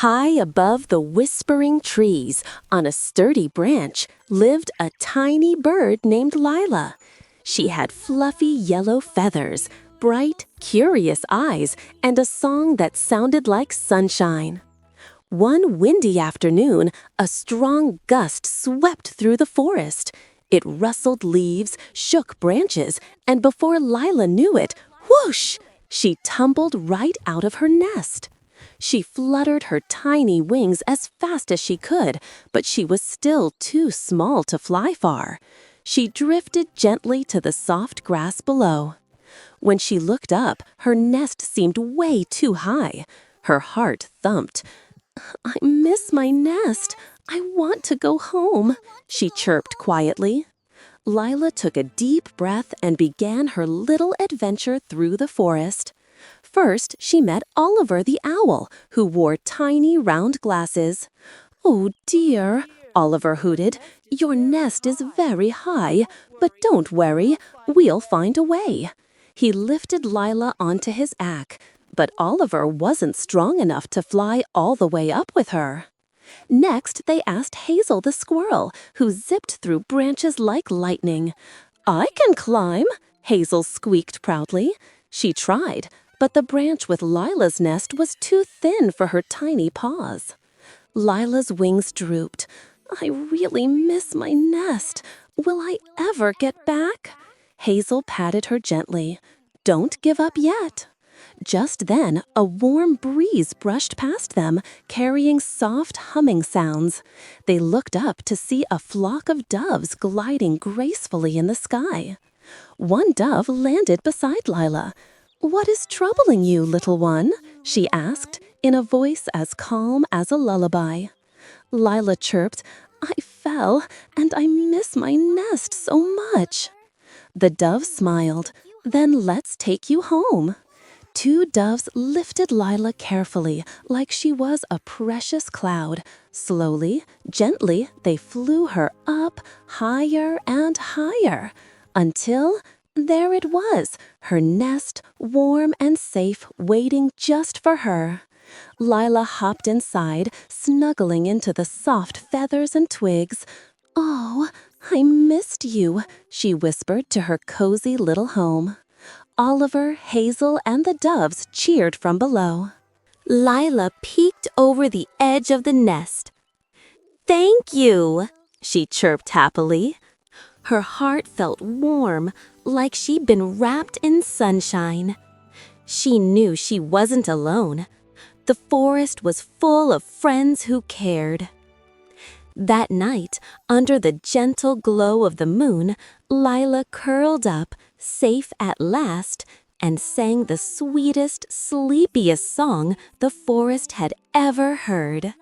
High above the whispering trees, on a sturdy branch, lived a tiny bird named Lila. She had fluffy yellow feathers, bright, curious eyes, and a song that sounded like sunshine. One windy afternoon, a strong gust swept through the forest. It rustled leaves, shook branches, and before Lila knew it, whoosh! She tumbled right out of her nest. She fluttered her tiny wings as fast as she could, but she was still too small to fly far. She drifted gently to the soft grass below. When she looked up, her nest seemed way too high. Her heart thumped. "I miss my nest. I want to go home," she chirped quietly. Lila took a deep breath and began her little adventure through the forest. First, she met Oliver the owl, who wore tiny round glasses. "Oh dear," Oliver hooted, "your nest is very high, but don't worry, we'll find a way." He lifted Lila onto his back, but Oliver wasn't strong enough to fly all the way up with her. Next, they asked Hazel the squirrel, who zipped through branches like lightning. "I can climb," Hazel squeaked proudly. She tried, but the branch with Lila's nest was too thin for her tiny paws. Lila's wings drooped. "I really miss my nest. Will I ever get back?" Hazel patted her gently. "Don't give up yet." Just then, a warm breeze brushed past them, carrying soft humming sounds. They looked up to see a flock of doves gliding gracefully in the sky. One dove landed beside Lila. "What is troubling you, little one?" she asked, in a voice as calm as a lullaby. Lila chirped, "I fell, and I miss my nest so much." The dove smiled. "Then let's take you home." Two doves lifted Lila carefully, like she was a precious cloud. Slowly, gently, they flew her up, higher and higher, until there it was, her nest, warm and safe, waiting just for her. Lila hopped inside, snuggling into the soft feathers and twigs. "Oh, I missed you," she whispered to her cozy little home. Oliver, Hazel, and the doves cheered from below. Lila peeked over the edge of the nest. "Thank you," she chirped happily. Her heart felt warm, like she'd been wrapped in sunshine. She knew she wasn't alone. The forest was full of friends who cared. That night, under the gentle glow of the moon, Lila curled up, safe at last, and sang the sweetest, sleepiest song the forest had ever heard.